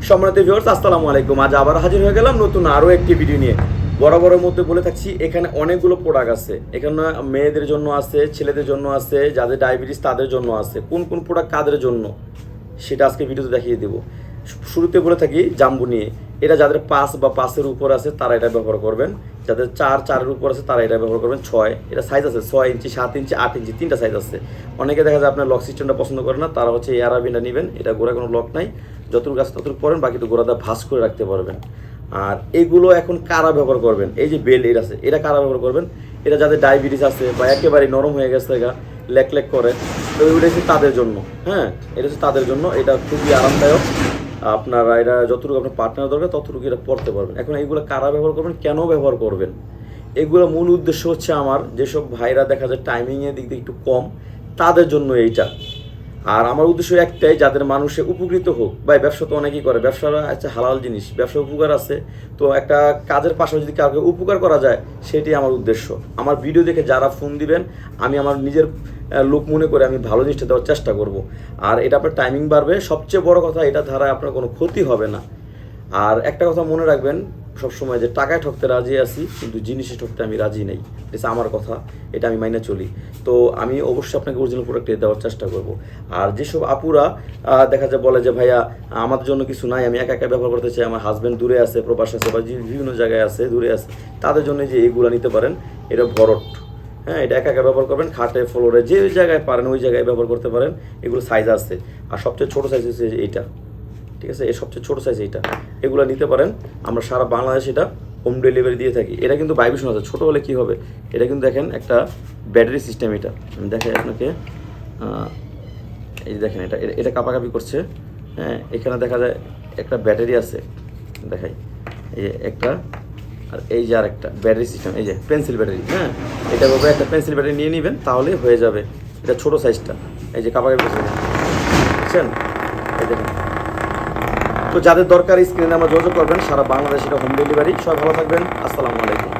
সম্মানিত ভিউয়ার্স, আসসালামু আলাইকুম। আজ আবার হাজির হয়ে গেলাম নতুন আরও একটি ভিডিও নিয়ে। বরাবরের মধ্যে বলে থাকছি, এখানে অনেকগুলো প্রোডাক্ট আছে। এখানে মেয়েদের জন্য আছে, ছেলেদের জন্য আছে, যাদের ডায়াবেটিস তাদের জন্য আছে। কোন কোন প্রোডাক্ট কাদের জন্য সেটা আজকে ভিডিওতে দেখিয়ে দেবো। শুরুতে বলে থাকি জাম্বু নিয়ে। এটা যাদের 5 বা 5-এর উপর আছে তারা এটা ব্যবহার করবেন। যাদের 4-4-এর উপর আছে তারা এটা ব্যবহার করবেন। 6 এটা সাইজ আছে, 6 ইঞ্চি, 7 ইঞ্চি, 8 ইঞ্চি, 3টা সাইজ আছে। অনেকে দেখা যায় আপনার লক সিস্টেমটা পছন্দ করে না, তারা হচ্ছে এই আরাবিনটা নেবেন। এটা গোড়া কোনো লক নাই, যতটুকু আছে ততটুকু পরেন, বাকি তো গোড়াটা ভাঁজ করে রাখতে পারবেন। আর এইগুলো এখন কারা ব্যবহার করবেন? এই যে বেল এর আছে, এটা কারা ব্যবহার করবেন? এটা যাদের ডায়াবেটিস আছে বা একেবারে নরম হয়ে গেছে গা, লেক লেক করে, তো ওইটা হচ্ছে তাদের জন্য। হ্যাঁ, এটা হচ্ছে তাদের জন্য। এটা খুবই আরামদায়ক। আপনারা এটা যতটুকু আপনার পার্টনার দরকার ততটুকু এটা পড়তে পারবেন। এখন এইগুলো কারা ব্যবহার করবেন, কেন ব্যবহার করবেন? এগুলো মূল উদ্দেশ্য হচ্ছে আমার যেসব ভাইরা দেখা যায় টাইমিংয়ের দিক দিয়ে একটু কম, তাদের জন্য এইটা। আর আমার উদ্দেশ্য একটাই, যাদের মানুষে উপকৃত হোক। ভাই, ব্যবসা তো অনেকেই করে, ব্যবসাটা একটা হালাল জিনিস, ব্যবসা উপকার আছে। তো একটা কাজের পাশাপাশি যদি কাউকে উপকার করা যায়, সেটাই আমার উদ্দেশ্য। আমার ভিডিও দেখে যারা ফোন দিবেন, আমি আমার নিজের লোক মনে করে আমি ভালো জিনিসটা দেওয়ার চেষ্টা করব। আর এটা আপনার টাইমিং বাড়বে, সবচেয়ে বড় কথা এটা ধারায় আপনার কোনো ক্ষতি হবে না। আর একটা কথা মনে রাখবেন সবসময়, যে টাকায় ঠকতে রাজি আছি কিন্তু জিনিসে ঠকতে আমি রাজি নেই। এটা আমার কথা, এটা আমি মাইনে চলি। তো আমি অবশ্যই আপনাকে অরিজিনাল প্রোডাক্ট দেওয়ার চেষ্টা করব। আর যেসব আপুরা দেখা যায় বলে যে ভাইয়া আমাদের জন্য কিছু নাই, আমি একা একা ব্যবহার করতে চাই, আমার হাজব্যান্ড দূরে আছে, প্রবাস আছে, বা বিভিন্ন জায়গায় আছে, দূরে আছে, তাদের জন্য যে এইগুলো নিতে পারেন। এটা ভরট। হ্যাঁ, এটা একা একা ব্যবহার করবেন, খাটে ফ্লোরে যে জায়গায় পারেন ওই জায়গায় ব্যবহার করতে পারেন। এগুলো সাইজ আছে, আর সবচেয়ে ছোটো সাইজ হচ্ছে এইটা। ঠিক আছে, এর সবচেয়ে ছোটো সাইজ এইটা। এগুলো নিতে পারেন। আমরা সারা বাংলাদেশে এটা হোম ডেলিভারি দিয়ে থাকি। এটা কিন্তু ভাইব্রেশন আছে, ছোটো হলে কী হবে, এটা কিন্তু দেখেন একটা ব্যাটারি সিস্টেম। এটা আমি দেখাই আপনাকে। এই যে দেখেন, এটা এটা কাঁপাকাঁপি করছে। হ্যাঁ, এখানে দেখা যায় একটা ব্যাটারি আছে, দেখাই। এই যে একটা, আর এই যে আর একটা ব্যাটারি সিস্টেম, এই যে পেন্সিল ব্যাটারি। হ্যাঁ, এটা ভাবে একটা পেন্সিল ব্যাটারি নিয়ে নেবেন, তাহলে হয়ে যাবে। এটা ছোটো সাইজটা, এই যে কাঁপাকাঁপি করছে, বুঝছেন? এই দেখেন। তো যাদের দরকার স্ক্রিনে আমরা যোগাযোগ করবেন। সারা বাংলাদেশে এটা হোম ডেলিভারি। সবাই ভালো থাকবেন। আসসালামু আলাইকুম।